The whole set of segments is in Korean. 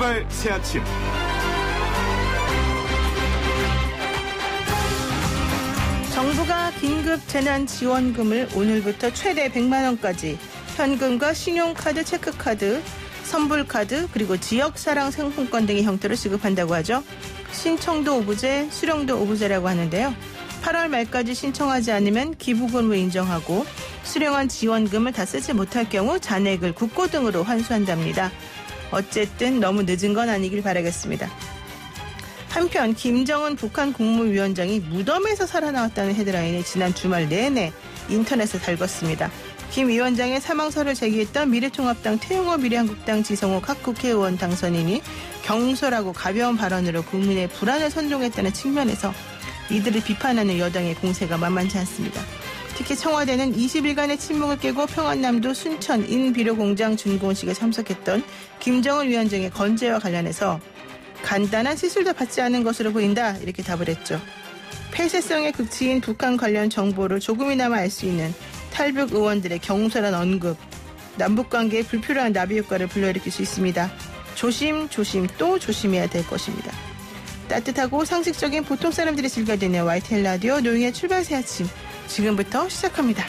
출발 새아침. 정부가 긴급 재난지원금을 오늘부터 최대 100만 원까지 현금과 신용카드, 체크카드, 선불카드 그리고 지역사랑 상품권 등의 형태로 지급한다고 하죠. 신청도 오부제, 수령도 오부제라고 하는데요. 8월 말까지 신청하지 않으면 기부금으로 인정하고 수령한 지원금을 다 쓰지 못할 경우 잔액을 국고 등으로 환수한답니다. 어쨌든 너무 늦은 건 아니길 바라겠습니다. 한편 김정은 북한 국무위원장이 무덤에서 살아나왔다는 헤드라인이 지난 주말 내내 인터넷에 달궜습니다. 김 위원장의 사망설을 제기했던 미래통합당 태영호 미래한국당 지성호 각 국회의원 당선인이 경솔하고 가벼운 발언으로 국민의 불안을 선동했다는 측면에서 이들을 비판하는 여당의 공세가 만만치 않습니다. 특히 청와대는 20일간의 침묵을 깨고 평안남도 순천 인비료공장 준공식에 참석했던 김정은 위원장의 건재와 관련해서 간단한 시술도 받지 않은 것으로 보인다 이렇게 답을 했죠. 폐쇄성의 극치인 북한 관련 정보를 조금이나마 알 수 있는 탈북 의원들의 경솔한 언급, 남북관계에 불필요한 나비 효과를 불러일으킬 수 있습니다. 조심 또 조심해야 될 것입니다. 따뜻하고 상식적인 보통 사람들이 즐겨야 되는 YTN 라디오 노영의 출발 새 아침 지금부터 시작합니다.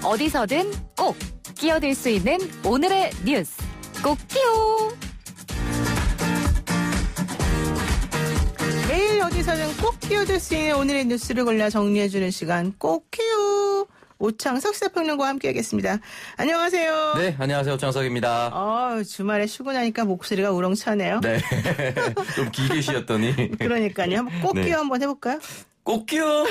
어디서든 꼭 끼어들 수 있는 오늘의 뉴스 꼭 끼워. 매일 어디서든 꼭 끼어들 수 있는 오늘의 뉴스를 골라 정리해주는 시간 꼭 끼워. 오창석 시사평론가와 함께하겠습니다. 안녕하세요. 네, 안녕하세요. 오창석입니다. 주말에 쉬고 나니까 목소리가 우렁차네요. 네, 좀 길게 쉬었더니. 그러니까요. 한번 꼭 끼워 한번 해볼까요? 꼭요.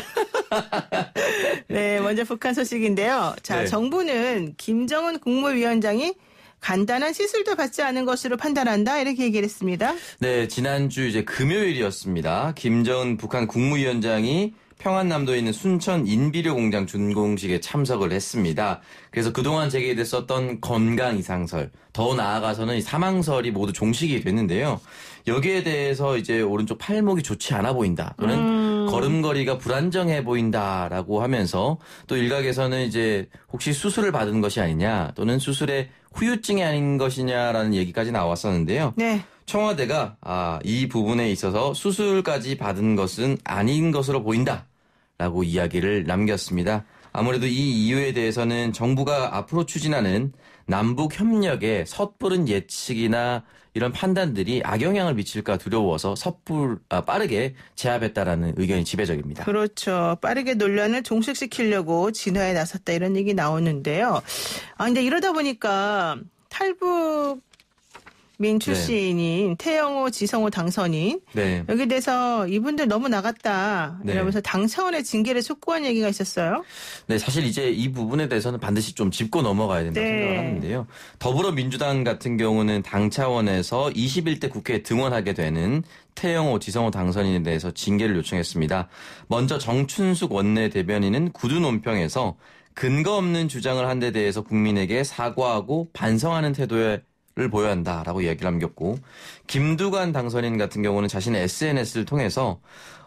네, 먼저 북한 소식인데요. 자, 네. 정부는 김정은 국무위원장이 간단한 시술도 받지 않은 것으로 판단한다 이렇게 얘기를 했습니다. 네, 지난주 이제 금요일이었습니다. 김정은 북한 국무위원장이 평안남도에 있는 순천 인비료 공장 준공식에 참석을 했습니다. 그래서 그동안 제기됐었던 건강 이상설, 더 나아가서는 이 사망설이 모두 종식이 됐는데요. 여기에 대해서 이제 오른쪽 팔목이 좋지 않아 보인다. 또는 걸음걸이가 불안정해 보인다라고 하면서 또 일각에서는 이제 혹시 수술을 받은 것이 아니냐 또는 수술의 후유증이 아닌 것이냐라는 얘기까지 나왔었는데요. 네. 청와대가 이 부분에 있어서 수술까지 받은 것은 아닌 것으로 보인다라고 이야기를 남겼습니다. 아무래도 이 이유에 대해서는 정부가 앞으로 추진하는 남북 협력의 섣부른 예측이나 이런 판단들이 악영향을 미칠까 두려워서 빠르게 제압했다라는 의견이 지배적입니다. 그렇죠. 빠르게 논란을 종식시키려고 진화에 나섰다 이런 얘기 나오는데요. 근데 이러다 보니까 탈북민 출신인 태영호, 지성호 당선인 네. 여기 대해서 이분들 너무 나갔다 네. 이러면서 당 차원의 징계를 촉구한 얘기가 있었어요. 네, 사실 이제 이 부분에 대해서는 반드시 좀 짚고 넘어가야 된다고 네. 생각을 하는데요. 더불어민주당 같은 경우는 당 차원에서 21대 국회에 등원하게 되는 태영호, 지성호 당선인에 대해서 징계를 요청했습니다. 먼저 정춘숙 원내대변인은 구두 논평에서 근거 없는 주장을 한 데 대해서 국민에게 사과하고 반성하는 태도에 를 보여야 한다라고 이야기를 남겼고, 김두관 당선인 같은 경우는 자신의 SNS를 통해서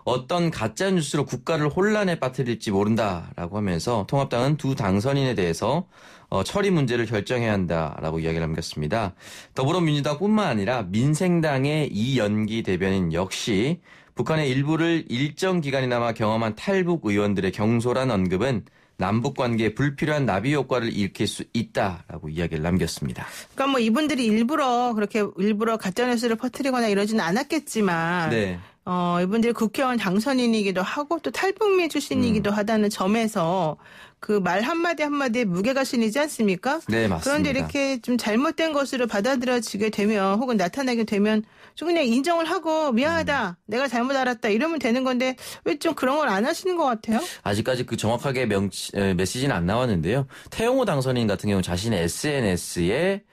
어떤 가짜뉴스로 국가를 혼란에 빠뜨릴지 모른다라고 하면서 통합당은 두 당선인에 대해서 처리 문제를 결정해야 한다라고 이야기를 남겼습니다. 더불어민주당뿐만 아니라 민생당의 이연기 대변인 역시 북한의 일부를 일정 기간이나마 경험한 탈북 의원들의 경솔한 언급은 남북관계에 불필요한 나비 효과를 일으킬 수 있다라고 이야기를 남겼습니다. 그러니까 뭐 이분들이 일부러 가짜뉴스를 퍼뜨리거나 이러지는 않았겠지만 네. 이분들이 국회의원 당선인이기도 하고 또 탈북민 출신이기도 하다는 점에서 그 말 한마디 한마디에 무게가 실리지 않습니까? 네, 맞습니다. 그런데 이렇게 좀 잘못된 것으로 받아들여지게 되면 혹은 나타나게 되면 좀 그냥 인정을 하고 미안하다, 내가 잘못 알았다 이러면 되는 건데 왜 좀 그런 걸 안 하시는 것 같아요? 아직까지 그 정확하게 메시지는 안 나왔는데요. 태영호 당선인 같은 경우는 자신의 SNS에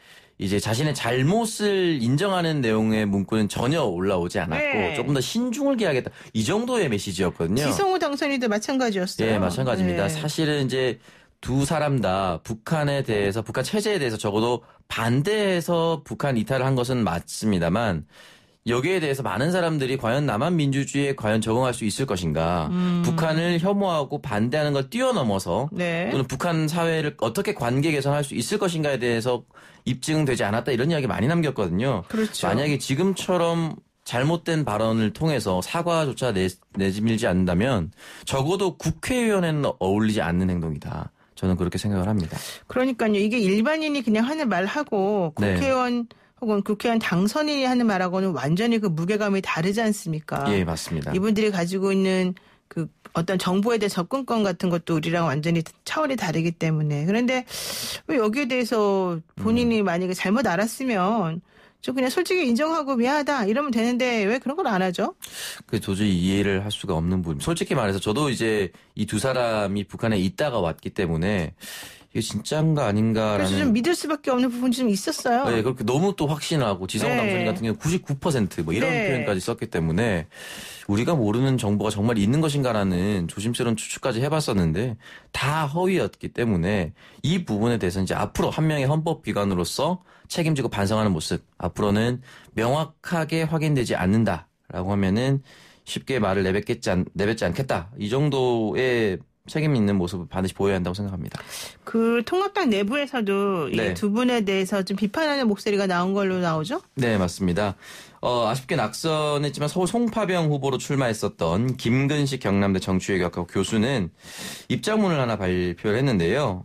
이제 자신의 잘못을 인정하는 내용의 문구는 전혀 올라오지 않았고 네. 조금 더 신중을 기하겠다. 이 정도의 메시지였거든요. 지성우 당선인도 마찬가지였어요. 예, 마찬가지입니다. 네. 사실은 이제 두 사람 다 북한에 대해서 북한 체제에 대해서 적어도 반대해서 북한 이탈을 한 것은 맞습니다만 여기에 대해서 많은 사람들이 과연 남한 민주주의에 과연 적응할 수 있을 것인가. 북한을 혐오하고 반대하는 걸 뛰어넘어서 네. 또는 북한 사회를 어떻게 관계 개선할 수 있을 것인가에 대해서 입증되지 않았다 이런 이야기 많이 남겼거든요. 그렇죠. 만약에 지금처럼 잘못된 발언을 통해서 사과조차 내밀지 않는다면 적어도 국회의원에는 어울리지 않는 행동이다. 저는 그렇게 생각을 합니다. 그러니까요. 이게 일반인이 그냥 하는 말하고 네. 국회의원 혹은 국회의원 당선인이 하는 말하고는 완전히 그 무게감이 다르지 않습니까? 예, 맞습니다. 이분들이 가지고 있는 그 어떤 정보에 대한 접근권 같은 것도 우리랑 완전히 차원이 다르기 때문에. 그런데 왜 여기에 대해서 본인이 만약에 잘못 알았으면 좀 그냥 솔직히 인정하고 미안하다 이러면 되는데 왜 그런 걸 안 하죠? 그 도저히 이해를 할 수가 없는 부분. 솔직히 말해서 저도 이제 이 두 사람이 북한에 있다가 왔기 때문에 이게 진짜인가 아닌가라는. 그래서 좀 믿을 수밖에 없는 부분이 좀 있었어요. 네, 그렇게 너무 또 확신하고 지성우 네. 당선인 같은 경우 99%뭐 이런 네. 표현까지 썼기 때문에 우리가 모르는 정보가 정말 있는 것인가라는 조심스러운 추측까지 해봤었는데 다 허위였기 때문에 이 부분에 대해서 이제 앞으로 한 명의 헌법기관으로서 책임지고 반성하는 모습 앞으로는 명확하게 확인되지 않는다라고 하면은 쉽게 말을 내뱉지 않겠다 이 정도의 책임 있는 모습을 반드시 보여야 한다고 생각합니다. 그 통합당 내부에서도 네. 이 두 분에 대해서 좀 비판하는 목소리가 나온 걸로 나오죠? 네, 맞습니다. 아쉽게 낙선했지만 서울 송파병 후보로 출마했었던 김근식 경남대 정치외교학과 교수는 입장문을 하나 발표를 했는데요.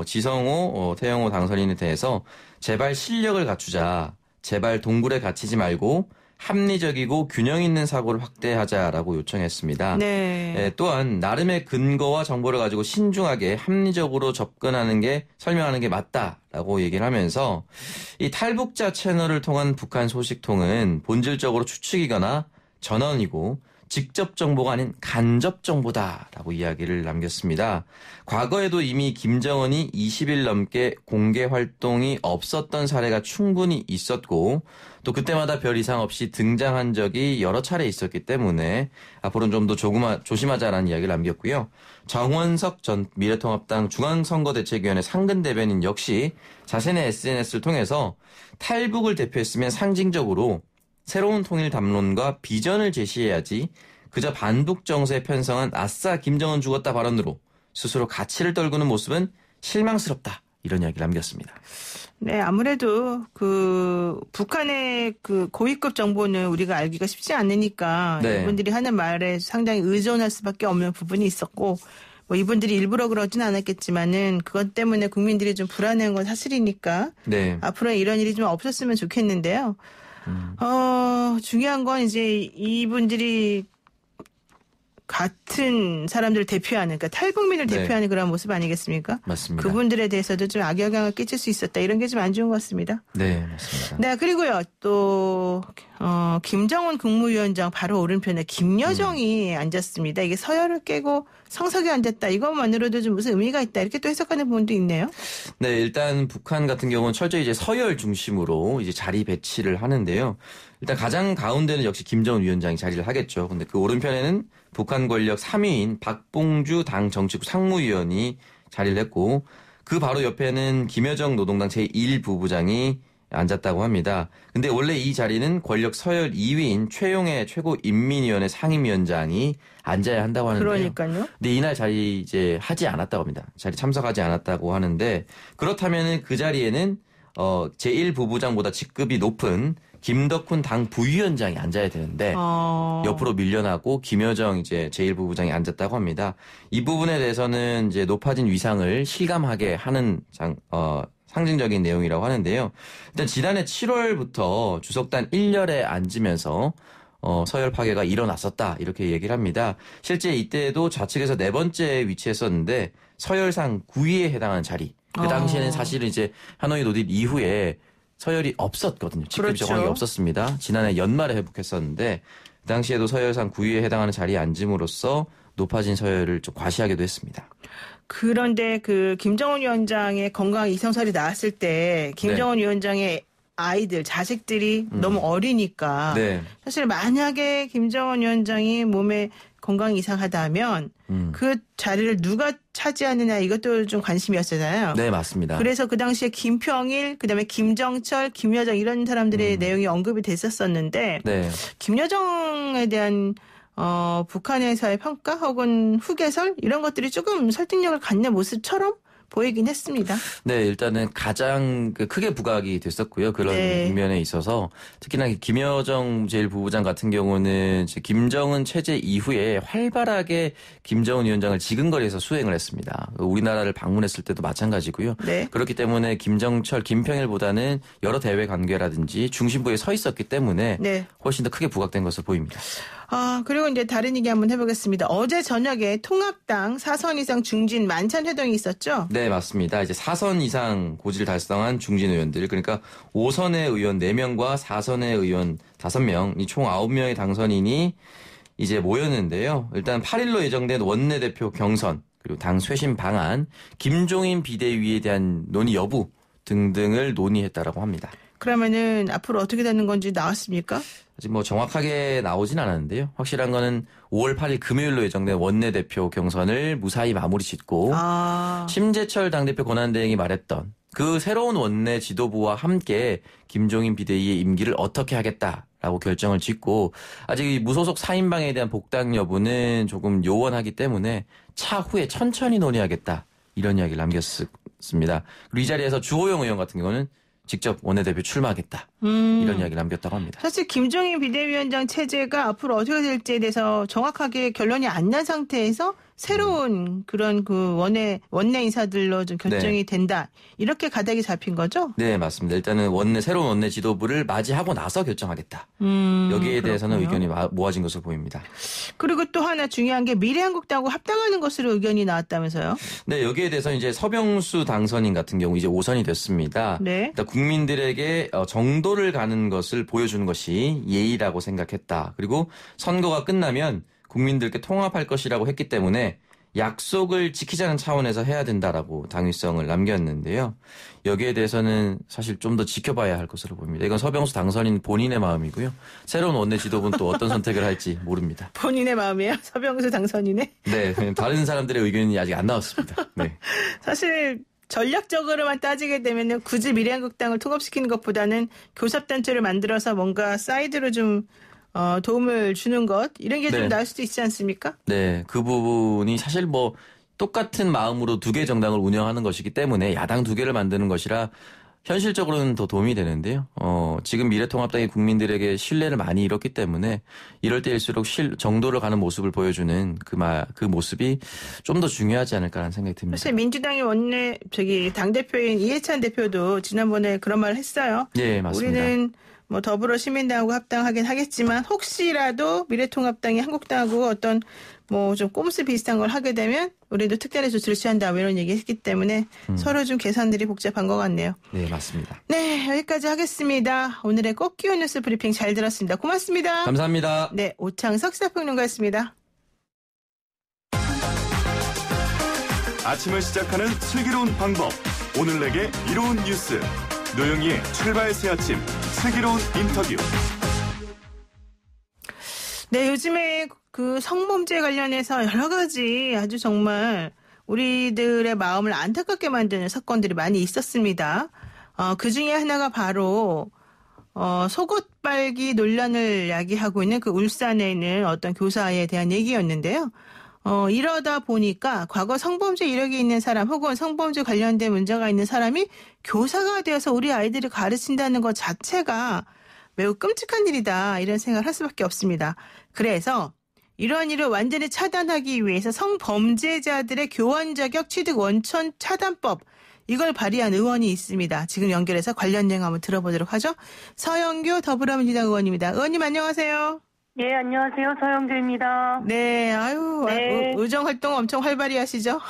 지성호, 태영호 당선인에 대해서 제발 실력을 갖추자. 제발 동굴에 갇히지 말고 합리적이고 균형 있는 사고를 확대하자라고 요청했습니다. 네. 예, 또한 나름의 근거와 정보를 가지고 신중하게 합리적으로 접근하는 게 설명하는 게 맞다라고 얘기를 하면서 이 탈북자 채널을 통한 북한 소식통은 본질적으로 추측이거나 전언이고 직접 정보가 아닌 간접 정보다라고 이야기를 남겼습니다. 과거에도 이미 김정은이 20일 넘게 공개 활동이 없었던 사례가 충분히 있었고 또 그때마다 별 이상 없이 등장한 적이 여러 차례 있었기 때문에 앞으로는 좀 더 조심하자라는 이야기를 남겼고요. 정원석 전 미래통합당 중앙선거대책위원회 상근 대변인 역시 자신의 SNS를 통해서 탈북을 대표했으면 상징적으로 새로운 통일 담론과 비전을 제시해야지 그저 반북 정세에 편성한 아싸 김정은 죽었다 발언으로 스스로 가치를 떨구는 모습은 실망스럽다. 이런 이야기를 남겼습니다. 네, 아무래도 그 북한의 그 고위급 정보는 우리가 알기가 쉽지 않으니까 네. 이분들이 하는 말에 상당히 의존할 수밖에 없는 부분이 있었고 뭐 이분들이 일부러 그러진 않았겠지만은 그것 때문에 국민들이 좀 불안해한 건 사실이니까 네. 앞으로 이런 일이 좀 없었으면 좋겠는데요. 중요한 건 이제 이분들이 같은 사람들을 대표하는, 그러니까 탈북민을 네. 대표하는 그런 모습 아니겠습니까? 맞습니다. 그분들에 대해서도 좀 악영향을 끼칠 수 있었다. 이런 게 좀 안 좋은 것 같습니다. 네, 맞습니다. 네, 그리고요, 또, 김정은 국무위원장 바로 오른편에 김여정이 앉았습니다. 이게 서열을 깨고 성석에 앉았다. 이것만으로도 좀 무슨 의미가 있다. 이렇게 또 해석하는 부분도 있네요. 네, 일단 북한 같은 경우는 철저히 이제 서열 중심으로 이제 자리 배치를 하는데요. 일단 가장 가운데는 역시 김정은 위원장이 자리를 하겠죠. 근데 그 오른편에는 북한 권력 3위인 박봉주 당 정치국 상무위원이 자리를 했고 그 바로 옆에는 김여정 노동당 제1부부장이 앉았다고 합니다. 근데 원래 이 자리는 권력 서열 2위인 최용해 최고인민위원회 상임위원장이 앉아야 한다고 하는데요. 그러니까요. 근데 이날 자리 이제 하지 않았다고 합니다. 자리 참석하지 않았다고 하는데 그렇다면은 그 자리에는 제1부부장보다 직급이 높은 김덕훈 당 부위원장이 앉아야 되는데 옆으로 밀려나고 김여정 이제 제1부부장이 앉았다고 합니다. 이 부분에 대해서는 이제 높아진 위상을 실감하게 하는 상징적인 내용이라고 하는데요. 일단 지난해 7월부터 주석단 1열에 앉으면서 서열 파괴가 일어났었다 이렇게 얘기를 합니다. 실제 이때도 좌측에서 네 번째 위치했었는데 서열상 9위에 해당하는 자리. 그 당시에는 사실은 이제 하노이 노딜 이후에 서열이 없었거든요. 직급 그렇죠. 정황이 없었습니다. 지난해 연말에 회복했었는데 그 당시에도 서열상 9위에 해당하는 자리에 앉음으로써 높아진 서열을 좀 과시하기도 했습니다. 그런데 그 김정은 위원장의 건강 이상설이 나왔을 때 김정은 위원장의 아이들, 자식들이 너무 어리니까 네. 사실 만약에 김정은 위원장이 몸에 건강이 이상하다면 그 자리를 누가 차지하느냐 이것도 좀 관심이었잖아요. 네, 맞습니다. 그래서 그 당시에 김평일, 그다음에 김정철, 김여정 이런 사람들의 내용이 언급이 됐었었는데 네. 김여정에 대한 북한에서의 평가 혹은 후계설 이런 것들이 조금 설득력을 갖는 모습처럼 보이긴 했습니다. 네, 일단은 가장 크게 부각이 됐었고요. 그런 네. 국면에 있어서 특히나 김여정 제1부부장 같은 경우는 김정은 체제 이후에 활발하게 김정은 위원장을 지근거리에서 수행을 했습니다. 우리나라를 방문했을 때도 마찬가지고요. 네. 그렇기 때문에 김정철, 김평일보다는 여러 대외 관계라든지 중심부에 서 있었기 때문에 네. 훨씬 더 크게 부각된 것으로 보입니다. 그리고 이제 다른 얘기 한번 해보겠습니다. 어제 저녁에 통합당 4선 이상 중진 만찬 회동이 있었죠? 네, 맞습니다. 이제 4선 이상 고지를 달성한 중진 의원들, 그러니까 5선의 의원 4명과 4선의 의원 5명, 이 총 9명의 당선인이 이제 모였는데요. 일단 8일로 예정된 원내대표 경선, 그리고 당 쇄신 방안, 김종인 비대위에 대한 논의 여부 등등을 논의했다라고 합니다. 그러면은 앞으로 어떻게 되는 건지 나왔습니까? 아직 뭐 정확하게 나오진 않았는데요. 확실한 거는 5월 8일 금요일로 예정된 원내대표 경선을 무사히 마무리 짓고 심재철 당대표 권한대행이 말했던 그 새로운 원내 지도부와 함께 김종인 비대위의 임기를 어떻게 하겠다라고 결정을 짓고 아직 이 무소속 4인방에 대한 복당 여부는 조금 요원하기 때문에 차후에 천천히 논의하겠다 이런 이야기를 남겼습니다. 그리고 이 자리에서 주호영 의원 같은 경우는 직접 원내대표 출마하겠다. 이런 이야기를 남겼다고 합니다. 사실 김종인 비대위원장 체제가 앞으로 어떻게 될지에 대해서 정확하게 결론이 안 난 상태에서 새로운 그런 그 원내 인사들로 좀 결정이 된다. 이렇게 가닥이 잡힌 거죠? 네, 맞습니다. 일단은 새로운 원내 지도부를 맞이하고 나서 결정하겠다. 여기에 대해서는 의견이 모아진 것으로 보입니다. 그리고 또 하나 중요한 게 미래한국당하고 합당하는 것으로 의견이 나왔다면서요? 네, 여기에 대해서 이제 서병수 당선인 같은 경우 이제 5선이 됐습니다. 네. 일단 국민들에게 정도를 가는 것을 보여주는 것이 예의라고 생각했다. 그리고 선거가 끝나면 국민들께 통합할 것이라고 했기 때문에 약속을 지키자는 차원에서 해야 된다라고 당위성을 남겼는데요. 여기에 대해서는 사실 좀 더 지켜봐야 할 것으로 보입니다. 이건 서병수 당선인 본인의 마음이고요. 새로운 원내 지도부는 또 어떤 선택을 할지 모릅니다. 본인의 마음이에요? 서병수 당선인의? 네, 다른 사람들의 의견이 아직 안 나왔습니다. 네. 사실 전략적으로만 따지게 되면 굳이 미래한국당을 통합시키는 것보다는 교섭단체를 만들어서 뭔가 사이드로 좀 도움을 주는 것 이런 게 좀 나을 수도 있지 않습니까? 네, 그 부분이 사실 뭐 똑같은 마음으로 두 개 정당을 운영하는 것이기 때문에 야당 두 개를 만드는 것이라 현실적으로는 더 도움이 되는데요. 지금 미래통합당이 국민들에게 신뢰를 많이 잃었기 때문에 이럴 때일수록 정도를 가는 모습을 보여주는 그 모습이 좀 더 중요하지 않을까라는 생각이 듭니다. 사실 민주당의 당대표인 이해찬 대표도 지난번에 그런 말을 했어요. 네, 맞습니다. 우리는 뭐 더불어 시민당하고 합당하긴 하겠지만 혹시라도 미래통합당이 한국당하고 어떤 뭐 좀 꼼수 비슷한 걸 하게 되면 우리도 특단의 조치를 취한다 이런 얘기했기 때문에 서로 좀 계산들이 복잡한 것 같네요. 네, 맞습니다. 네, 여기까지 하겠습니다. 오늘의 꼭 끼운 뉴스 브리핑 잘 들었습니다. 고맙습니다. 감사합니다. 네, 오창석 시사평론가였습니다. 아침을 시작하는 슬기로운 방법. 오늘 내게 이로운 뉴스. 노영희의 출발 새 아침 슬기로운 인터뷰. 네, 요즘에 그 성범죄 관련해서 여러 가지 아주 정말 우리들의 마음을 안타깝게 만드는 사건들이 많이 있었습니다. 그 중에 하나가 바로 속옷 빨기 논란을 야기하고 있는 그 울산에 있는 어떤 교사에 대한 얘기였는데요. 이러다 보니까 과거 성범죄 이력이 있는 사람 혹은 성범죄 관련된 문제가 있는 사람이 교사가 되어서 우리 아이들을 가르친다는 것 자체가 매우 끔찍한 일이다 이런 생각을 할 수밖에 없습니다. 그래서 이러한 일을 완전히 차단하기 위해서 성범죄자들의 교원 자격 취득 원천 차단법 이걸 발의한 의원이 있습니다. 지금 연결해서 관련 내용 한번 들어보도록 하죠. 서영교 더불어민주당 의원입니다. 의원님 안녕하세요. 예, 안녕하세요. 서영주입니다. 네, 네. 의정 활동 엄청 활발히 하시죠?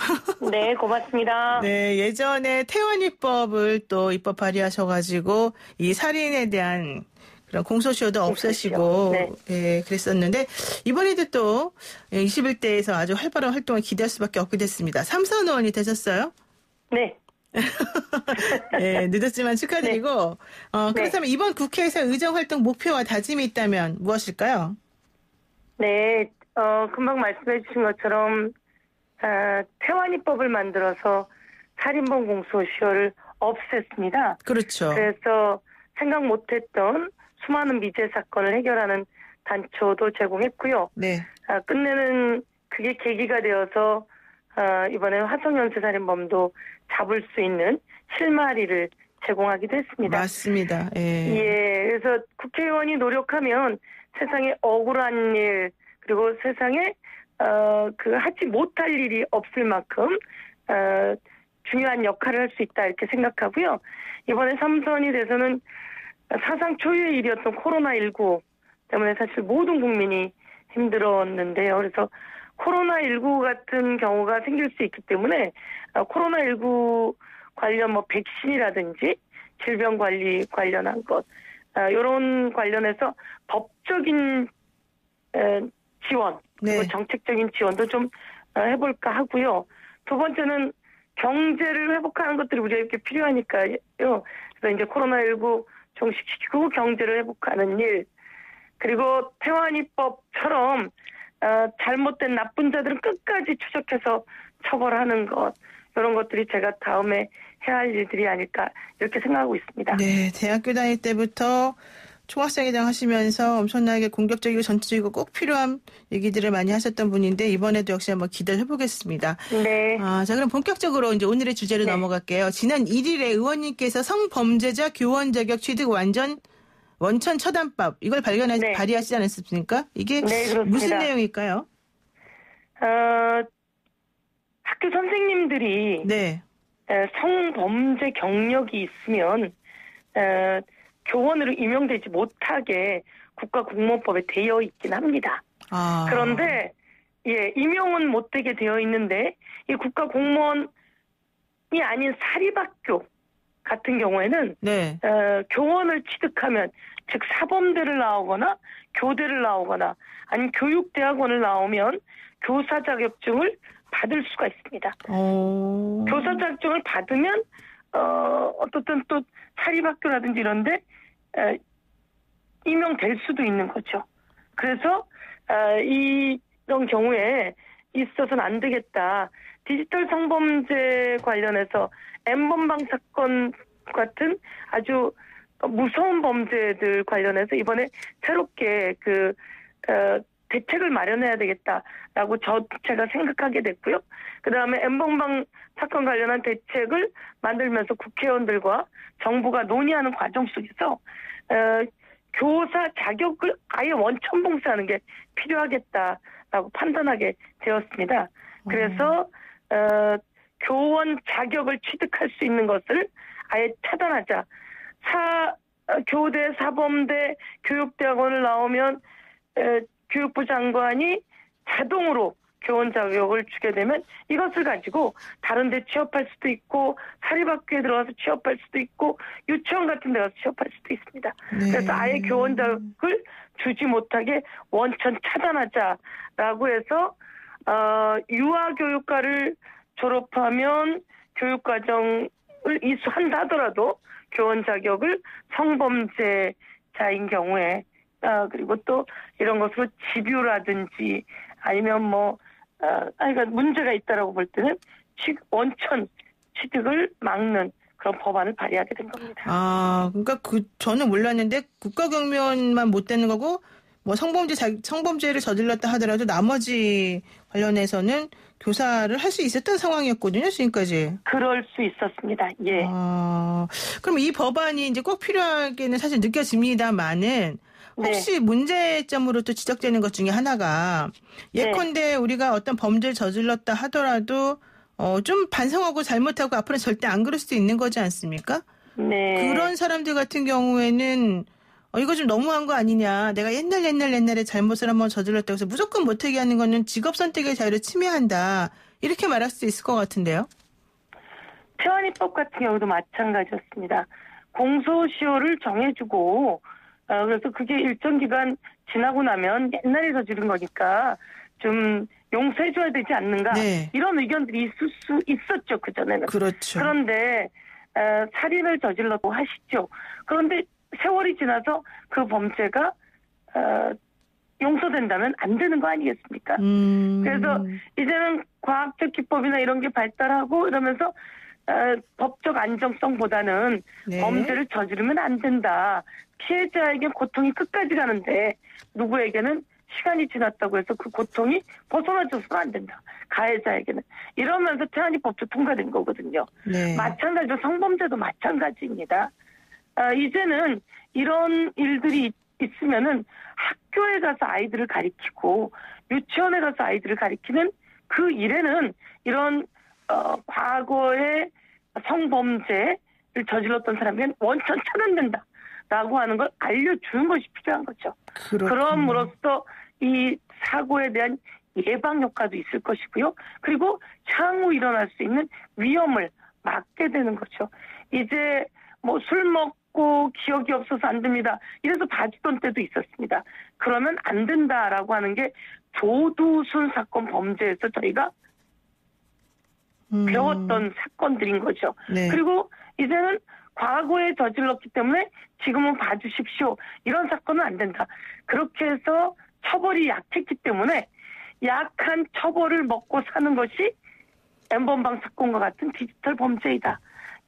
네, 고맙습니다. 네, 예전에 태원 입법을 또 입법 발의하셔가지고 이 살인에 대한 그런 공소시효도 없애시고 네. 예, 그랬었는데 이번에도 또 21대에서 아주 활발한 활동을 기대할 수밖에 없게 됐습니다. 삼선 의원이 되셨어요? 네. 예, 늦었지만 축하드리고 그렇다면 이번 국회에서 의정 활동 목표와 다짐이 있다면 무엇일까요? 네. 금방 말씀해 주신 것처럼 태완이법을 만들어서 살인범 공소시효를 없앴습니다. 그렇죠. 그래서 생각 못했던 수많은 미제 사건을 해결하는 단초도 제공했고요. 네. 끝내는 그게 계기가 되어서 이번에 화성연쇄 살인범도 잡을 수 있는 실마리를 제공하기도 했습니다. 맞습니다. 예. 예, 그래서 국회의원이 노력하면 세상에 억울한 일 그리고 세상에 그 하지 못할 일이 없을 만큼 중요한 역할을 할 수 있다 이렇게 생각하고요. 이번에 3선이 돼서는 사상 초유의 일이었던 코로나19 때문에 사실 모든 국민이 힘들었는데요. 그래서 코로나19 같은 경우가 생길 수 있기 때문에 코로나19 관련 뭐 백신이라든지 질병 관리 관련한 것 이런 관련해서 법적인 지원 그리고 네. 정책적인 지원도 좀 해볼까 하고요. 두 번째는 경제를 회복하는 것들이 우리에게 필요하니까요. 그래서 이제 코로나19 종식시키고 경제를 회복하는 일 그리고 태완이법처럼 잘못된 나쁜 자들은 끝까지 추적해서 처벌하는 것 이런 것들이 제가 다음에 해야 할 일들이 아닐까 이렇게 생각하고 있습니다. 네, 대학교 다닐 때부터 총학생회장 하시면서 엄청나게 공격적이고 전투적이고 꼭 필요한 얘기들을 많이 하셨던 분인데 이번에도 역시 한번 기대를 해보겠습니다. 네. 자, 그럼 본격적으로 이제 오늘의 주제로 네. 넘어갈게요. 지난 1일에 의원님께서 성범죄자 교원 자격 취득 원천 처단법 이걸 네. 발의하시지 않았습니까? 이게 네, 그렇습니다. 무슨 내용일까요? 학교 선생님들이 네. 성범죄 경력이 있으면 교원으로 임용되지 못하게 국가공무원법에 되어 있긴 합니다. 그런데 예, 임용은 못되게 되어 있는데 이 국가공무원이 아닌 사립학교 같은 경우에는 네. 교원을 취득하면 즉 사범대를 나오거나 교대를 나오거나 아니면 교육대학원을 나오면 교사 자격증을 받을 수가 있습니다. 교사 자격증을 받으면 어떻든 또 사립학교라든지 이런데 임용될 수도 있는 거죠. 그래서 이런 경우에 있어서는 안 되겠다. 디지털 성범죄 관련해서 N번방 사건 같은 아주 무서운 범죄들 관련해서 이번에 새롭게 대책을 마련해야 되겠다라고 제가 생각하게 됐고요. 그다음에 N번방 사건 관련한 대책을 만들면서 국회의원들과 정부가 논의하는 과정 속에서 교사 자격을 아예 원천 봉쇄하는 게 필요하겠다라고 판단하게 되었습니다. 그래서 교원 자격을 취득할 수 있는 것을 아예 차단하자. 교대, 사범대, 교육대학원을 나오면 교육부 장관이 자동으로 교원 자격을 주게 되면 이것을 가지고 다른 데 취업할 수도 있고 사립학교에 들어가서 취업할 수도 있고 유치원 같은 데 가서 취업할 수도 있습니다. 네. 그래서 아예 교원 자격을 주지 못하게 원천 차단하자라고 해서 유아교육과를 졸업하면 교육과정을 이수한다 하더라도 교원 자격을 성범죄자인 경우에 그리고 또 이런 것으로 집유라든지 아니면 그러니까 문제가 있다라고 볼 때는 원천 취득을 막는 그런 법안을 발의하게 된 겁니다. 그러니까 저는 몰랐는데 국가 경면만 못 되는 거고 성범죄를 저질렀다 하더라도 나머지 관련해서는 교사를 할 수 있었던 상황이었거든요, 지금까지. 그럴 수 있었습니다. 예. 그럼 이 법안이 이제 꼭 필요하게는 사실 느껴집니다만은 혹시 문제점으로 또 지적되는 것 중에 하나가 예컨대 우리가 어떤 범죄를 저질렀다 하더라도 좀 반성하고 잘못하고 앞으로는 절대 안 그럴 수도 있는 거지 않습니까? 네. 그런 사람들 같은 경우에는 이거 좀 너무한 거 아니냐. 내가 옛날에 잘못을 한번 저질렀다고 해서 무조건 못하게 하는 거는 직업 선택의 자유를 침해한다. 이렇게 말할 수 있을 것 같은데요. 태완이법 같은 경우도 마찬가지였습니다. 공소시효를 정해주고 그래서 그게 일정 기간 지나고 나면 옛날에 저지른 거니까 좀 용서해줘야 되지 않는가 네. 이런 의견들이 있을 수 있었죠. 그전에는. 그렇죠. 그런데 살인을 저질렀고 하시죠. 그런데 세월이 지나서 그 범죄가 용서된다면 안 되는 거 아니겠습니까? 그래서 이제는 과학적 기법이나 이런 게 발달하고 이러면서 법적 안정성보다는 네. 범죄를 저지르면 안 된다. 피해자에게 고통이 끝까지 가는데 누구에게는 시간이 지났다고 해서 그 고통이 벗어나줘서는 안 된다. 가해자에게는. 이러면서 태안이법도 통과된 거거든요. 네. 마찬가지로 성범죄도 마찬가지입니다. 이제는 이런 일들이 있으면은 학교에 가서 아이들을 가리키고 유치원에 가서 아이들을 가리키는 그 일에는 이런 과거의 성범죄를 저질렀던 사람에게는 원천 차단된다라고 하는 걸 알려주는 것이 필요한 거죠. 그럼으로써 이 사고에 대한 예방 효과도 있을 것이고요. 그리고 향후 일어날 수 있는 위험을 막게 되는 거죠. 이제 뭐 술 먹고 기억이 없어서 안 됩니다. 이래서 봐주던 때도 있었습니다. 그러면 안 된다라고 하는 게 조두순 사건 범죄에서 저희가 배웠던 사건들인 거죠. 네. 그리고 이제는 과거에 저질렀기 때문에 지금은 봐주십시오. 이런 사건은 안 된다. 그렇게 해서 처벌이 약했기 때문에 약한 처벌을 먹고 사는 것이 N번방 사건과 같은 디지털 범죄이다.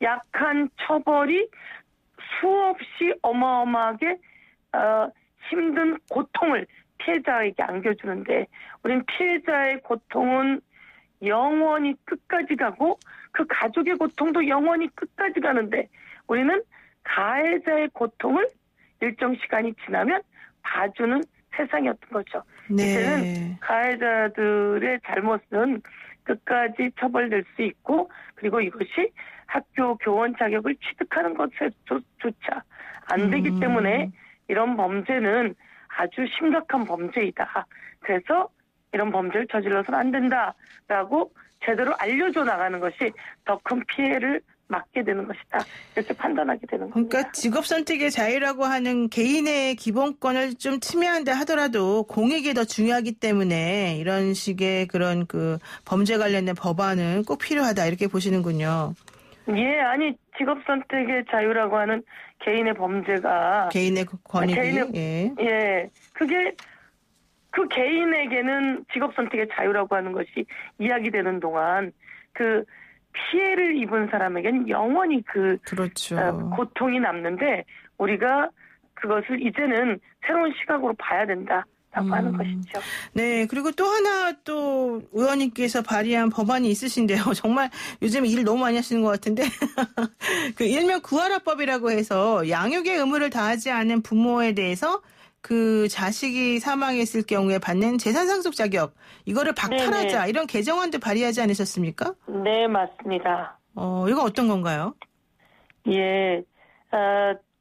약한 처벌이 수없이 어마어마하게 힘든 고통을 피해자에게 안겨주는데 우린 피해자의 고통은 영원히 끝까지 가고 그 가족의 고통도 영원히 끝까지 가는데 우리는 가해자의 고통을 일정 시간이 지나면 봐주는 세상이었던 거죠. 네. 이제는 가해자들의 잘못은 끝까지 처벌될 수 있고 그리고 이것이 학교 교원 자격을 취득하는 것조차 안 되기 때문에 이런 범죄는 아주 심각한 범죄이다. 그래서 이런 범죄를 저질러서는 안 된다라고 제대로 알려줘 나가는 것이 더 큰 피해를 막게 되는 것이다. 이렇게 판단하게 되는 겁니다. 그러니까 직업 선택의 자유라고 하는 개인의 기본권을 좀 침해한다 하더라도 공익이 더 중요하기 때문에 이런 식의 그런 그 범죄 관련된 법안은 꼭 필요하다 이렇게 보시는군요. 예, 아니 직업 선택의 자유라고 하는 개인의 범죄가 개인의 권익이 예, 그게 그 개인에게는 직업 선택의 자유라고 하는 것이 이야기되는 동안 그 피해를 입은 사람에게는 영원히 그렇죠. 고통이 남는데 우리가 그것을 이제는 새로운 시각으로 봐야 된다라고 하는 것이죠. 네, 그리고 또 하나 또 의원님께서 발의한 법안이 있으신데요. 정말 요즘 일 너무 많이 하시는 것 같은데 그 일명 구하라법이라고 해서 양육의 의무를 다하지 않은 부모에 대해서 그 자식이 사망했을 경우에 받는 재산 상속 자격 이거를 박탈하자 네네. 이런 개정안도 발의하지 않으셨습니까? 네, 맞습니다. 이거 어떤 건가요? 예,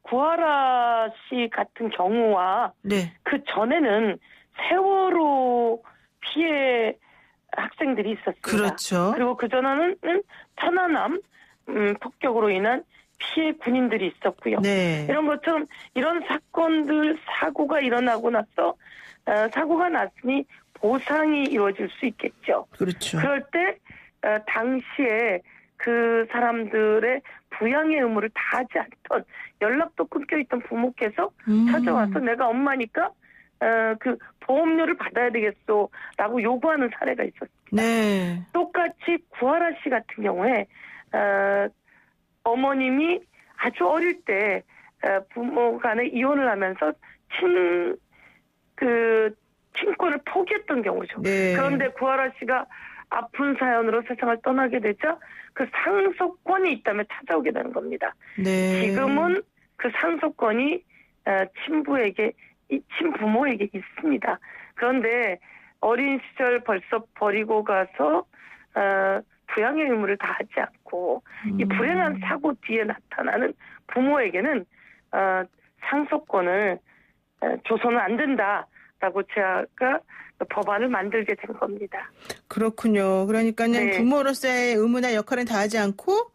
구하라 씨 같은 경우와 네. 그 전에는 세월호 피해 학생들이 있었습니다. 그렇죠. 그리고 그 전에는 천안함 폭격으로 인한 피해 군인들이 있었고요. 네. 이런 것처럼 이런 사건들 사고가 일어나고 나서 사고가 났으니 보상이 이루어질 수 있겠죠. 그렇죠. 그럴 때 당시에 그 사람들의 부양의 의무를 다하지 않던 연락도 끊겨있던 부모께서 찾아와서 내가 엄마니까 그 보험료를 받아야 되겠소라고 요구하는 사례가 있었습니다. 네. 똑같이 구하라 씨 같은 경우에 어머님이 아주 어릴 때 부모 간에 이혼을 하면서 친권을 포기했던 경우죠. 네. 그런데 구하라 씨가 아픈 사연으로 세상을 떠나게 되자 그 상속권이 있다며 찾아오게 되는 겁니다. 네. 지금은 그 상속권이 친부모에게 있습니다. 그런데 어린 시절 벌써 버리고 가서 부양의 의무를 다하지 않고 이 불행한 사고 뒤에 나타나는 부모에게는 상속권을 줘서는 안 된다라고 제가 법안을 만들게 된 겁니다. 그렇군요. 그러니까는 네. 부모로서의 의무나 역할은 다하지 않고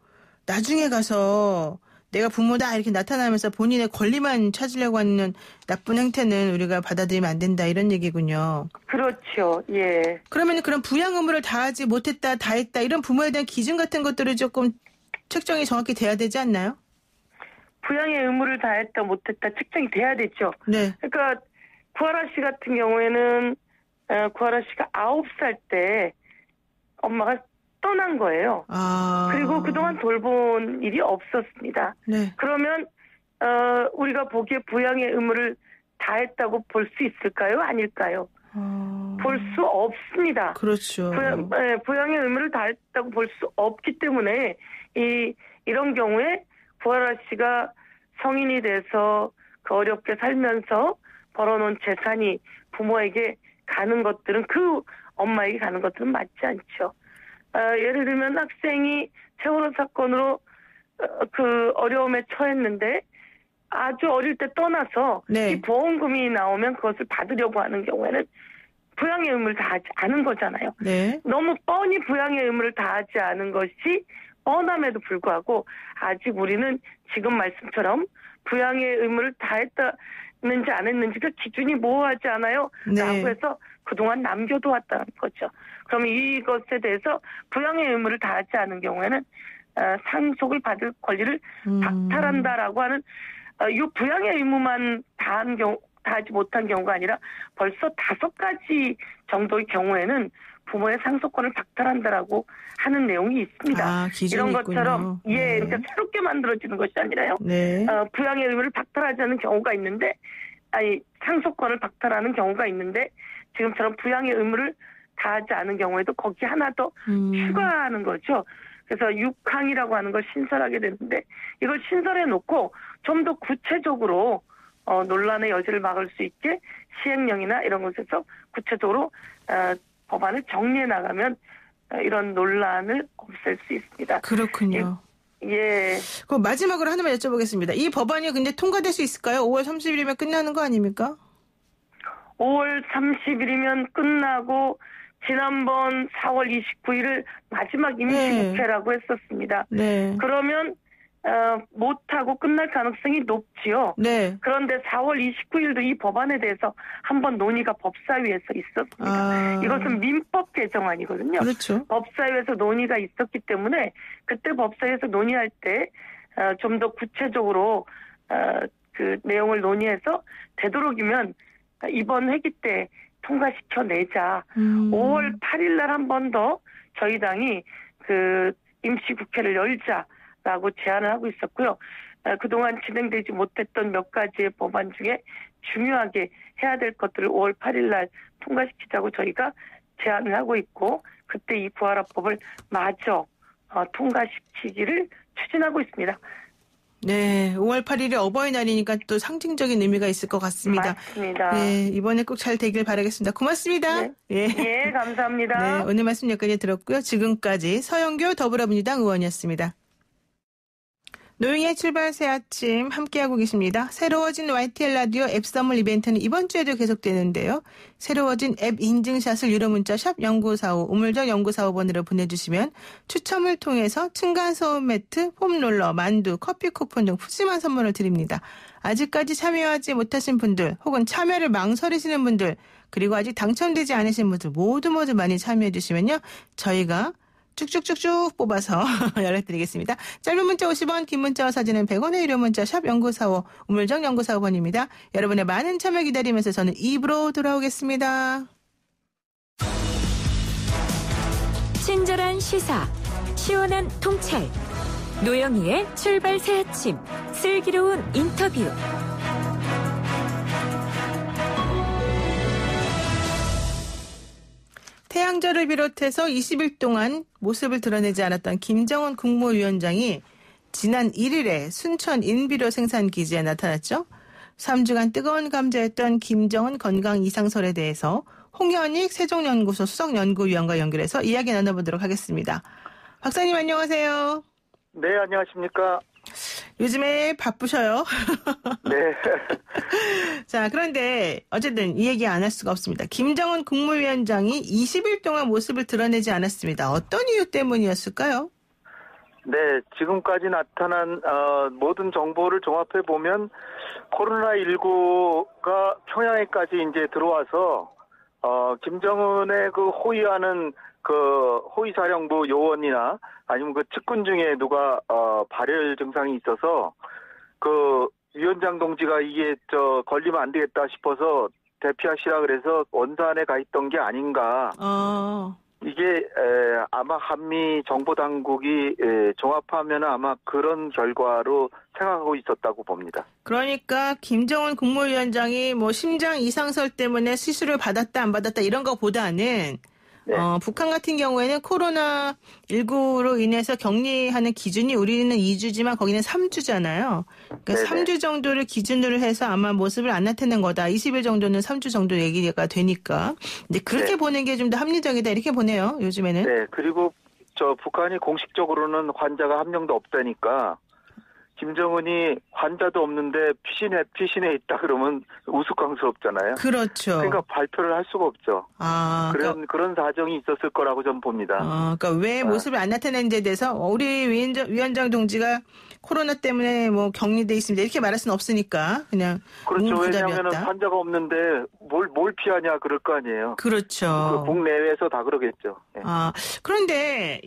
나중에 가서 내가 부모다 이렇게 나타나면서 본인의 권리만 찾으려고 하는 나쁜 행태는 우리가 받아들이면 안 된다 이런 얘기군요. 그렇죠. 예. 그러면 그런 부양 의무를 다하지 못했다, 다했다 이런 부모에 대한 기준 같은 것들을 조금 책정이 정확히 돼야 되지 않나요? 부양의 의무를 다했다 못했다 측정이 돼야 되죠. 네. 그러니까 구하라 씨 같은 경우에는 구하라 씨가 9살 때 엄마가 떠난 거예요. 그리고 그동안 돌본 일이 없었습니다. 네. 그러면 우리가 보기에 부양의 의무를 다했다고 볼 수 있을까요? 아닐까요? 볼 수 없습니다. 그렇죠. 부양의 의무를 다했다고 볼 수 없기 때문에 이런 경우에 구하라 씨가 성인이 돼서 그 어렵게 살면서 벌어놓은 재산이 부모에게 가는 것들은 그 엄마에게 가는 것들은 맞지 않죠. 예를 들면 학생이 세월호 사건으로 그 어려움에 처했는데 아주 어릴 때 떠나서 네. 이 보험금이 나오면 그것을 받으려고 하는 경우에는 부양의 의무를 다하지 않은 거잖아요. 네. 너무 뻔히 부양의 의무를 다하지 않은 것이 뻔함에도 불구하고 아직 우리는 지금 말씀처럼 부양의 의무를 다했는지 안 했는지가 기준이 모호하지 않아요? 네. 라고 해서 그동안 남겨두었다는 거죠. 그럼 이것에 대해서 부양의 의무를 다하지 않은 경우에는 상속을 받을 권리를 박탈한다라고 하는 이 부양의 의무만 다하지 못한 경우가 아니라 벌써 5가지 정도의 경우에는 부모의 상속권을 박탈한다라고 하는 내용이 있습니다. 기준이 이런 것처럼 있군요. 그러니까 새롭게 만들어지는 것이 아니라요. 네. 부양의 의무를 박탈하지 않는 경우가 있는데 상속권을 박탈하는 경우가 있는데 지금처럼 부양의 의무를 다하지 않은 경우에도 거기 하나 더 추가하는 거죠. 그래서 6항이라고 하는 걸 신설하게 되는데 이걸 신설해 놓고 좀 더 구체적으로 논란의 여지를 막을 수 있게 시행령이나 이런 것에서 구체적으로 법안을 정리해 나가면 이런 논란을 없앨 수 있습니다. 그렇군요. 예. 그럼 마지막으로 하나만 여쭤보겠습니다. 이 법안이 근데 통과될 수 있을까요? 5월 30일이면 끝나는 거 아닙니까? 5월 30일이면 끝나고 지난번 4월 29일을 마지막 임시국회라고 했었습니다. 네. 그러면 못하고 끝날 가능성이 높지요. 네. 그런데 4월 29일도 이 법안에 대해서 한번 논의가 법사위에서 있었습니다. 이것은 민법 개정안이거든요. 그렇죠. 법사위에서 논의가 있었기 때문에 그때 법사위에서 논의할 때 좀 더 구체적으로 그 내용을 논의해서 되도록이면 이번 회기 때 통과시켜내자. 5월 8일 날 한 번 더 저희 당이 그 임시국회를 열자라고 제안을 하고 있었고요. 그동안 진행되지 못했던 몇 가지의 법안 중에 중요하게 해야 될 것들을 5월 8일 날 통과시키자고 저희가 제안을 하고 있고 그때 이 부활화법을 마저 통과시키기를 추진하고 있습니다. 네, 5월 8일이 어버이날이니까 또 상징적인 의미가 있을 것 같습니다. 맞습니다. 네, 이번에 꼭 잘 되길 바라겠습니다. 고맙습니다. 네, 예. 감사합니다. 네, 오늘 말씀 여기까지 들었고요. 지금까지 서영교 더불어민주당 의원이었습니다. 노영희의 출발 새 아침 함께하고 계십니다. 새로워진 YTN 라디오 앱 선물 이벤트는 이번 주에도 계속되는데요. 새로워진 앱 인증샷을 유료 문자 샵 0945 우물정 0945번으로 보내주시면 추첨을 통해서 층간소음 매트, 폼롤러, 만두, 커피 쿠폰 등 푸짐한 선물을 드립니다. 아직까지 참여하지 못하신 분들 혹은 참여를 망설이시는 분들 그리고 아직 당첨되지 않으신 분들 모두 많이 참여해 주시면요. 저희가 쭉쭉쭉쭉 뽑아서 연락드리겠습니다. 짧은 문자 50원, 긴 문자와 사진은 100원의 유료 문자 샵 0945, 우물정 0945번입니다. 여러분의 많은 참여 기다리면서 저는 2부로 돌아오겠습니다. 친절한 시사, 시원한 통찰, 노영희의 출발 새 아침, 슬기로운 인터뷰. 태양절을 비롯해서 20일 동안 모습을 드러내지 않았던 김정은 국무위원장이 지난 1일에 순천 인비료 생산기지에 나타났죠. 3주간 뜨거운 감자였던 김정은 건강 이상설에 대해서 홍현익 세종연구소 수석연구위원과 연결해서 이야기 나눠보도록 하겠습니다. 박사님 안녕하세요. 네, 안녕하십니까. 요즘에 바쁘셔요. 네. 자, 그런데 어쨌든 이 얘기 안 할 수가 없습니다. 김정은 국무위원장이 20일 동안 모습을 드러내지 않았습니다. 어떤 이유 때문이었을까요? 네, 지금까지 나타난 모든 정보를 종합해 보면 코로나19가 평양에까지 이제 들어와서 김정은의 그 호위하는 그 호위사령부 요원이나 아니면 그 측근 중에 누가 발열 증상이 있어서 그 위원장 동지가 이게 걸리면 안 되겠다 싶어서 대피하시라 그래서 원산에 가 있던 게 아닌가. 이게 아마 한미 정보당국이 종합하면 아마 그런 결과로 생각하고 있었다고 봅니다. 그러니까 김정은 국무위원장이 뭐 심장 이상설 때문에 수술을 받았다 안 받았다 이런 거보다는 네. 북한 같은 경우에는 코로나19로 인해서 격리하는 기준이 우리는 2주지만 거기는 3주잖아요. 그러니까 네네. 3주 정도를 기준으로 해서 아마 모습을 안 나타낸 거다. 20일 정도는 3주 정도 얘기가 되니까. 근데 그렇게 네. 보는 게 좀 더 합리적이다 이렇게 보네요. 요즘에는. 네, 그리고 북한이 공식적으로는 환자가 한 명도 없다니까 김정은이 환자도 없는데 피신해 있다 그러면 우스꽝스럽잖아요. 그렇죠. 그러니까 발표를 할 수가 없죠. 그런 사정이 있었을 거라고 저는 봅니다. 그러니까 왜 모습을 안 나타내는지에 대해서 우리 위원장 동지가 코로나 때문에 뭐 격리돼 있습니다. 이렇게 말할 수는 없으니까 그냥 그렇죠. 왜냐하면 부담이었다. 환자가 없는데 뭘 피하냐 그럴 거 아니에요. 그렇죠. 그 국내외에서 다 그러겠죠. 네. 그런데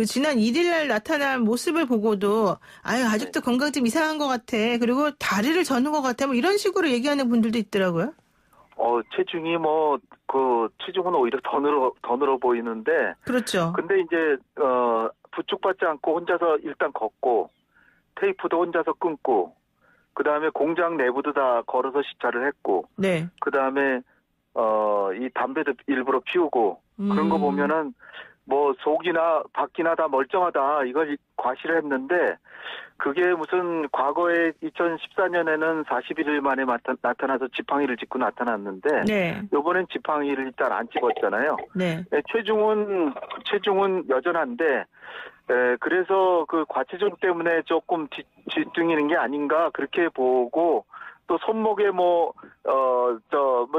지난 1일 날 나타난 모습을 보고도 아직도 건강 좀 이상한 것 같아. 그리고 다리를 저는 것 같아. 뭐 이런 식으로 얘기하는 분들도 있더라고요. 체중이 체중은 오히려 더 늘어 보이는데. 그렇죠. 근데 이제 부축받지 않고 혼자서 일단 걷고 테이프도 혼자서 끊고 그다음에 공장 내부도 다 걸어서 시찰을 했고. 네. 그다음에 이 담배도 일부러 피우고 그런 거 보면은 뭐 속이나 밖이나 다 멀쩡하다 이걸 과시를 했는데 그게 무슨 과거에 2014년에는 41일 만에 나타나서 지팡이를 짚고 나타났는데 네. 이번엔 지팡이를 일단 안 찍었잖아요. 네. 체중은 여전한데 그래서 그 과체중 때문에 조금 뒤뚱이는 게 아닌가 그렇게 보고 또 손목에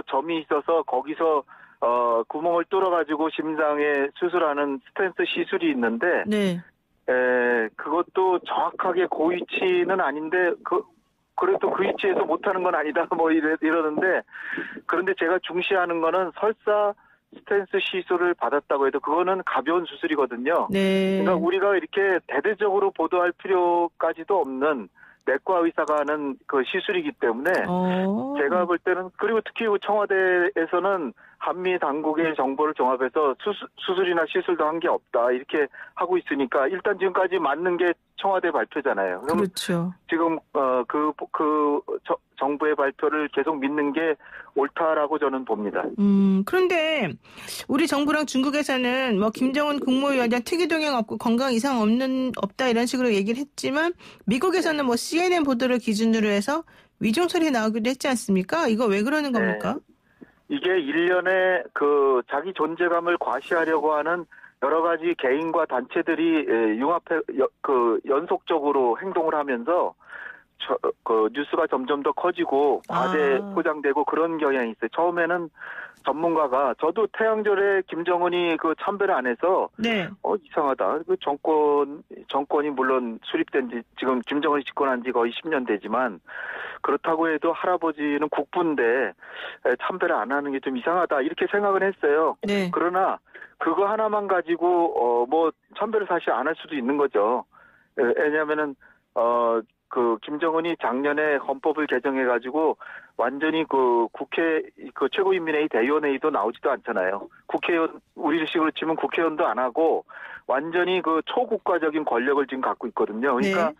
점이 있어서 거기서 구멍을 뚫어가지고 심장에 수술하는 스텐스 시술이 있는데, 네. 그것도 정확하게 그 위치는 아닌데, 그래도 그 위치에서 못하는 건 아니다, 이러는데, 그런데 제가 중시하는 거는 설사 스텐스 시술을 받았다고 해도 그거는 가벼운 수술이거든요. 네. 그러니까 우리가 이렇게 대대적으로 보도할 필요까지도 없는 내과 의사가 하는 그 시술이기 때문에 제가 볼 때는 그리고 특히 청와대에서는 한미 당국의 정보를 종합해서 수술이나 시술도 한 게 없다 이렇게 하고 있으니까 일단 지금까지 맞는 게 청와대 발표잖아요. 그럼 그렇죠. 지금 정부의 발표를 계속 믿는 게 옳다라고 저는 봅니다. 그런데 우리 정부랑 중국에서는 뭐 김정은 국무위원장 특이 동향 없고 건강 이상 없다 이런 식으로 얘기를 했지만 미국에서는 뭐 CNN 보도를 기준으로 해서 위중설이 나오기도 했지 않습니까? 이거 왜 그러는 겁니까? 이게 일련의 자기 존재감을 과시하려고 하는 여러 가지 개인과 단체들이 연속적으로 행동을 하면서 뉴스가 점점 더 커지고 과대 포장되고 그런 경향이 있어요. 처음에는 전문가가 저도 태양절에 김정은이 참배를 안 해서 네. 이상하다. 정권이 물론 수립된 지 지금 김정은이 집권한 지 거의 10년 되지만 그렇다고 해도 할아버지는 국부인데 참배를 안 하는 게 좀 이상하다 이렇게 생각을 했어요. 네. 그러나 그거 하나만 가지고 참배를 사실 안 할 수도 있는 거죠. 왜냐하면은 김정은이 작년에 헌법을 개정해가지고 완전히 국회 최고인민회의 대의원회의도 나오지도 않잖아요. 국회의원 우리식으로 치면 국회의원도 안 하고 완전히 초국가적인 권력을 지금 갖고 있거든요. 그러니까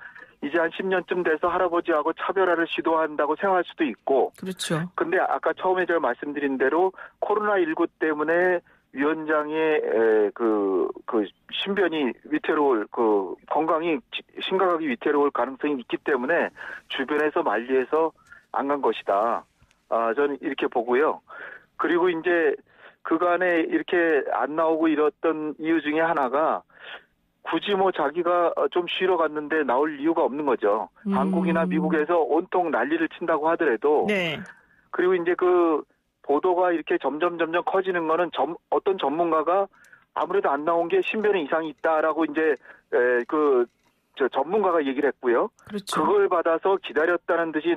이제 한 10년쯤 돼서 할아버지하고 차별화를 시도한다고 생각할 수도 있고. 그렇죠. 근데 아까 처음에 제가 말씀드린 대로 코로나19 때문에 위원장의 신변이 위태로울 건강이 심각하게 위태로울 가능성이 있기 때문에 주변에서 만리해서 안 간 것이다. 저는 이렇게 보고요. 그리고 이제 그간에 이렇게 안 나오고 이랬던 이유 중에 하나가 굳이 자기가 좀 쉬러 갔는데 나올 이유가 없는 거죠. 한국이나 미국에서 온통 난리를 친다고 하더라도. 네. 그리고 이제 보도가 이렇게 점점 커지는 거는 어떤 전문가가 아무래도 안 나온 게 신변에 이상이 있다라고 이제 전문가가 얘기를 했고요. 그렇죠. 그걸 받아서 기다렸다는 듯이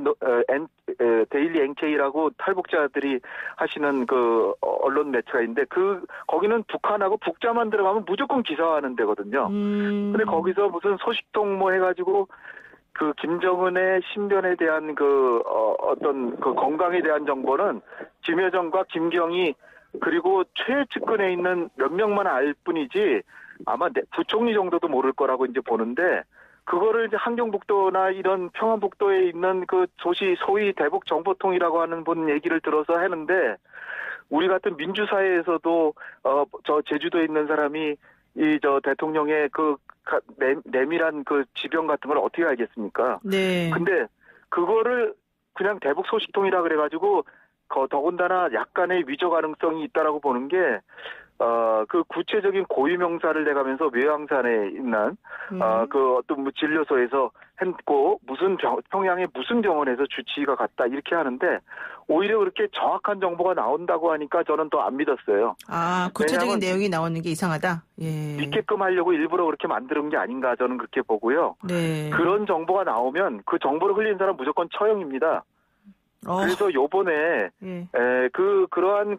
데일리 NK라고 탈북자들이 하시는 그 언론 매체가 있는데 거기는 북한하고 북자만 들어가면 무조건 기사화하는 데거든요. 근데 거기서 무슨 소식통 뭐 해가지고 그 김정은의 신변에 대한 어떤 그 건강에 대한 정보는 김여정과 김경희 그리고 최측근에 있는 몇 명만 알 뿐이지 아마 부총리 정도도 모를 거라고 이제 보는데 그거를 이제 한경북도나 이런 평안북도에 있는 그 소위 대북 정보통이라고 하는 분 얘기를 들어서 하는데 우리 같은 민주사회에서도 저 제주도에 있는 사람이 대통령의 내밀한 그 지병 같은 걸 어떻게 알겠습니까? 네. 근데 그거를 그냥 대북 소식통이라 그래가지고 더군다나 약간의 위조 가능성이 있다라고 보는 게 그 구체적인 고유명사를 내가면서 외항산에 있는 그 어떤 진료소에서 했고 평양의 무슨 병원에서 주치의가 갔다 이렇게 하는데 오히려 그렇게 정확한 정보가 나온다고 하니까 저는 또 안 믿었어요. 아, 구체적인 내용이 나오는 게 이상하다. 예. 믿게끔 하려고 일부러 그렇게 만드는 게 아닌가 저는 그렇게 보고요. 네. 그런 정보가 나오면 그 정보를 흘린 사람 무조건 처형입니다. 그래서 요번에 예. 그러한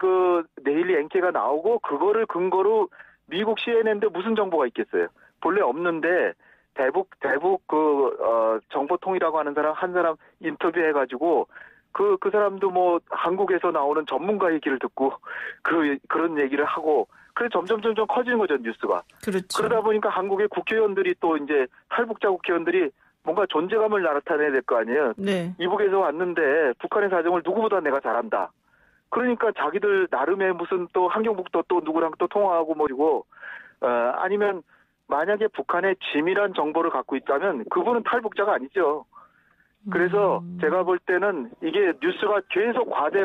데일리 NK가 나오고 그거를 근거로 미국 CNN인데 무슨 정보가 있겠어요? 본래 없는데 대북 정보통이라고 하는 한 사람 인터뷰해가지고 그 사람도 뭐 한국에서 나오는 전문가 얘기를 듣고 그런 얘기를 하고 그래서 점점 커지는 거죠 뉴스가. 그렇죠. 그러다 보니까 한국의 국회의원들이 또 이제 탈북자 국회의원들이 뭔가 존재감을 나타내야 될 거 아니에요. 네. 이북에서 왔는데 북한의 사정을 누구보다 내가 잘한다. 그러니까 자기들 나름의 무슨 또 한경북도 또 누구랑 또 통화하고 뭐리고 아니면 만약에 북한의 짐이란 정보를 갖고 있다면 그분은 탈북자가 아니죠. 그래서 제가 볼 때는 이게 뉴스가 계속 과대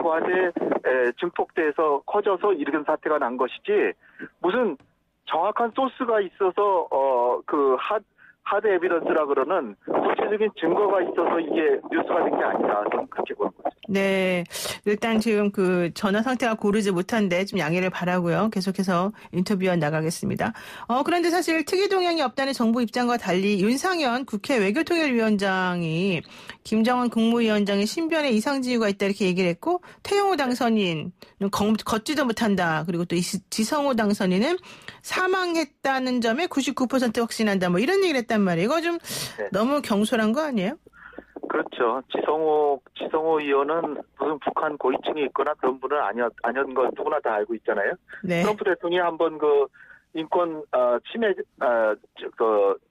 증폭돼서 커져서 이런 사태가 난 것이지 무슨 정확한 소스가 있어서 하드 에비던스라 그러는 구체적인 증거가 있어서 이게 뉴스가 된 게 아니라 저는 그렇게 보는 거죠. 네. 일단 지금 전화 상태가 고르지 못한데 좀 양해를 바라고요. 계속해서 인터뷰해 나가겠습니다. 그런데 사실 특이 동향이 없다는 정부 입장과 달리 윤상현 국회 외교통일위원장이 김정은 국무위원장의 신변에 이상 징후가 있다 이렇게 얘기를 했고 태영호 당선인은 걷지도 못한다. 그리고 또 지성호 당선인은 사망했다는 점에 99% 확신한다. 뭐 이런 얘기를 했단 말이에요. 이거 좀 너무 경솔한 거 아니에요? 그렇죠. 지성호 의원은 무슨 북한 고위층이 있거나 그런 분은 아니었던 걸 누구나 다 알고 있잖아요. 네. 트럼프 대통령이 한번 인권 침해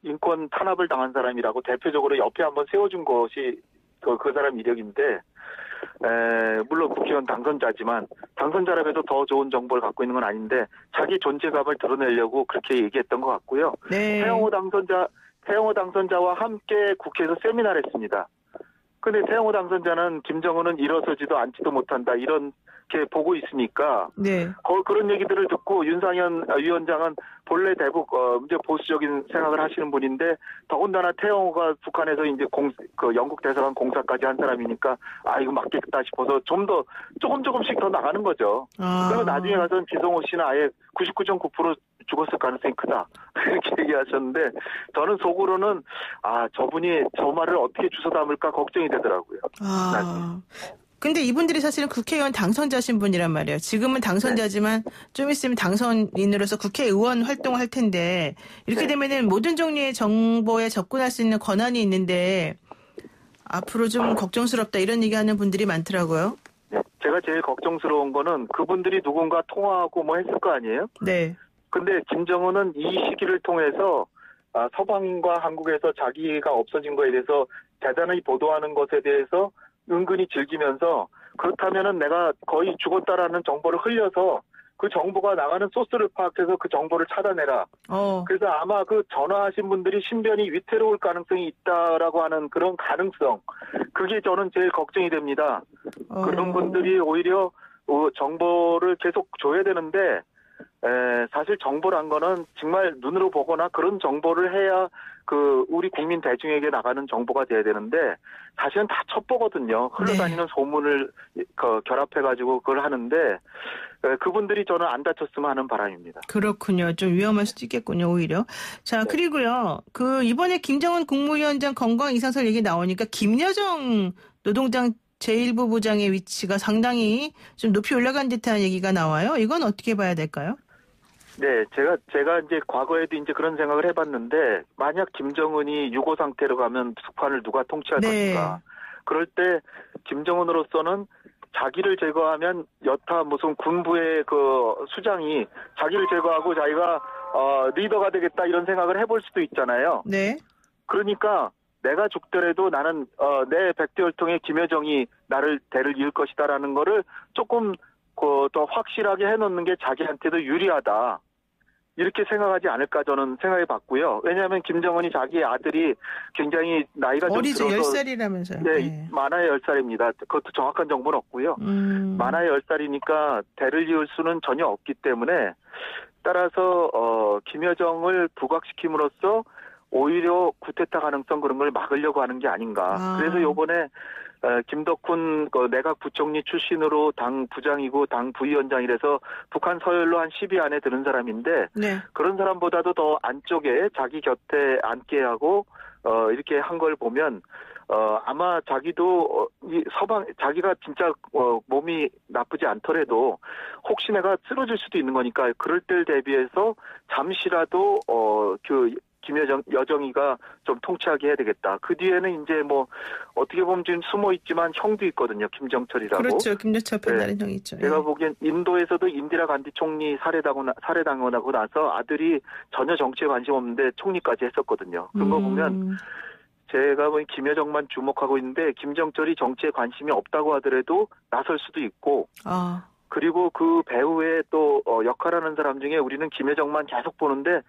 인권 탄압을 당한 사람이라고 대표적으로 옆에 한번 세워준 것이 그 사람 이력인데 물론 국회의원 당선자지만 당선자라고 해도 더 좋은 정보를 갖고 있는 건 아닌데 자기 존재감을 드러내려고 그렇게 얘기했던 것 같고요. 네. 태영호 당선자와 함께 국회에서 세미나를 했습니다. 근데 태영호 당선자는 김정은은 일어서지도 앉지도 못한다 이렇게 보고 있으니까 네. 그런 얘기들을 듣고 윤상현 위원장은 본래 대북 이제 보수적인 생각을 하시는 분인데 더군다나 태영호가 북한에서 이제 영국 대사관 공사까지 한 사람이니까 이거 맞겠다 싶어서 좀 더 조금씩 더 나가는 거죠. 그리고 나중에 가서는 지성호 씨는 아예 99.9% 죽었을 가능성이 크다 이렇게 얘기하셨는데 저는 속으로는 저분이 저 말을 어떻게 주워 담을까 걱정이 되더라고요. 근데 이분들이 사실은 국회의원 당선자신 분이란 말이에요. 지금은 당선자지만 좀 있으면 당선인으로서 국회의원 활동을 할 텐데 이렇게 되면은 모든 종류의 정보에 접근할 수 있는 권한이 있는데 앞으로 좀 걱정스럽다 이런 얘기하는 분들이 많더라고요. 네, 제가 제일 걱정스러운 거는 그분들이 누군가 통화하고 뭐 했을 거 아니에요? 네. 근데 김정은은 이 시기를 통해서 서방인과 한국에서 자기가 없어진 거에 대해서 대단히 보도하는 것에 대해서 은근히 즐기면서 그렇다면은 내가 거의 죽었다라는 정보를 흘려서 그 정보가 나가는 소스를 파악해서 그 정보를 찾아내라. 그래서 아마 전화하신 분들이 신변이 위태로울 가능성이 있다라고 하는 그런 가능성. 그게 저는 제일 걱정이 됩니다. 그런 분들이 오히려 정보를 계속 줘야 되는데 사실 정보란 거는 정말 눈으로 보거나 그런 정보를 해야 우리 국민 대중에게 나가는 정보가 돼야 되는데 사실은 다 첩보거든요. 흘러다니는 소문을 결합해가지고 그걸 하는데 그분들이 저는 안 다쳤으면 하는 바람입니다. 그렇군요. 좀 위험할 수도 있겠군요, 오히려. 자, 네. 그리고요. 이번에 김정은 국무위원장 건강 이상설 얘기 나오니까 김여정 노동당 제1부 부장의 위치가 상당히 좀 높이 올라간 듯한 얘기가 나와요. 이건 어떻게 봐야 될까요? 네, 제가 이제 과거에도 이제 그런 생각을 해봤는데 만약 김정은이 유고 상태로 가면 북한을 누가 통치할 것인가? 그럴 때 김정은으로서는 자기를 제거하면 여타 무슨 군부의 수장이 자기를 제거하고 자기가 리더가 되겠다 이런 생각을 해볼 수도 있잖아요. 네. 그러니까 내가 죽더라도 나는 내 백대혈통의 김여정이 대를 이을 것이다라는 거를 조금 더 확실하게 해놓는 게 자기한테도 유리하다. 이렇게 생각하지 않을까 저는 생각해 봤고요. 왜냐하면 김정은이 자기 아들이 굉장히 나이가 좀 어리죠. 들어서 10살이라면서요. 네, 만화의 10살입니다. 그것도 정확한 정보는 없고요. 만화의 10살이니까 대를 이을 수는 전혀 없기 때문에 따라서 김여정을 부각시킴으로써 오히려 쿠데타 가능성 그런 걸 막으려고 하는 게 아닌가. 그래서 요번에 김덕훈 내각 부총리 출신으로 당 부장이고 당 부위원장이라서 북한 서열로 한 10위 안에 드는 사람인데 네. 그런 사람보다도 더 안쪽에 자기 곁에 앉게 하고 이렇게 한 걸 보면 아마 자기도 자기가 진짜 몸이 나쁘지 않더라도 혹시 내가 쓰러질 수도 있는 거니까 그럴 때를 대비해서 잠시라도 여정이가 좀 통치하게 해야 되겠다. 그 뒤에는 이제 어떻게 보면 지금 숨어 있지만 형도 있거든요. 김정철이라고. 그렇죠. 김정철 다른 형이 있죠. 제가 보기엔 인도에서도 인디라 간디 총리 살해당하고 나서 아들이 전혀 정치에 관심 없는데 총리까지 했었거든요. 그런 거 보면 제가 보기엔 김여정만 주목하고 있는데 김정철이 정치에 관심이 없다고 하더라도 나설 수도 있고 그리고 그 배후에 또 역할하는 사람 중에 우리는 김여정만 계속 보는데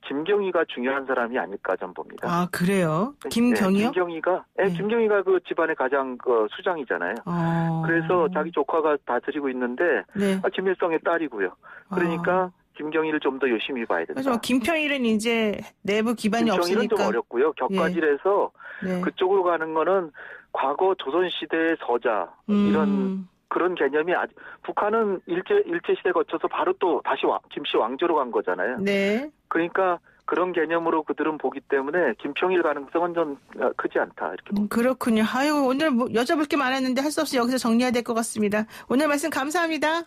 김경희가 중요한 사람이 아닐까 전 봅니다. 아, 그래요? 김경희요? 김경희가 그 집안의 가장 수장이잖아요. 그래서 자기 조카가 다스리고 있는데 김일성의 딸이고요. 그러니까 김경희를 좀 더 열심히 봐야 된다. 그래서 김평일은 이제 내부 기반이 김평일은 없으니까. 좀 어렵고요. 격가질해서 그쪽으로 가는 거는 과거 조선시대의 서자 이런 그런 개념이 북한은 일제시대 거쳐서 바로 또 다시 김씨 왕조로 간 거잖아요. 네. 그러니까 그런 개념으로 그들은 보기 때문에 김평일 가능성은 좀 크지 않다. 이렇게 봅니다. 그렇군요. 아유, 오늘 여쭤볼 게 많았는데 할 수 없이 여기서 정리해야 될 것 같습니다. 오늘 말씀 감사합니다.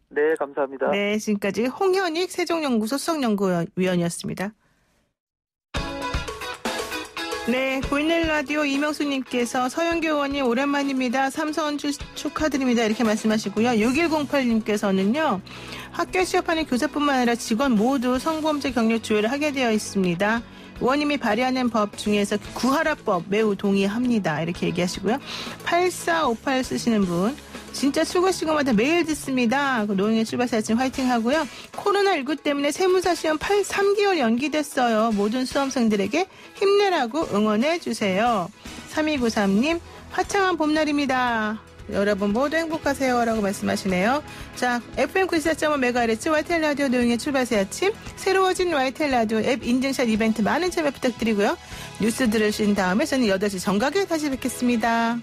네, 감사합니다. 네, 지금까지 홍현익 세종연구소 수석연구위원이었습니다. 네, 보이는 라디오 이명수님께서 서영교 의원님 오랜만입니다. 삼선 축하드립니다. 이렇게 말씀하시고요. 6108님께서는요. 학교 취업하는 교사뿐만 아니라 직원 모두 성범죄 경력 조회를 하게 되어 있습니다. 의원님이 발의하는 법 중에서 구하라법 매우 동의합니다. 이렇게 얘기하시고요. 8458 쓰시는 분. 진짜 출근 시간마다 매일 듣습니다. 노영의 출발사 아침 화이팅 하고요. 코로나19 때문에 세무사 시험 3개월 연기됐어요. 모든 수험생들에게 힘내라고 응원해 주세요. 3293님 화창한 봄날입니다. 여러분 모두 행복하세요 라고 말씀하시네요. 자, FM 94.5MHz YTN 라디오 노영의 출발사 아침 새로워진 YTN 라디오 앱 인증샷 이벤트 많은 참여 부탁드리고요. 뉴스 들으신 다음에 저는 8시 정각에 다시 뵙겠습니다.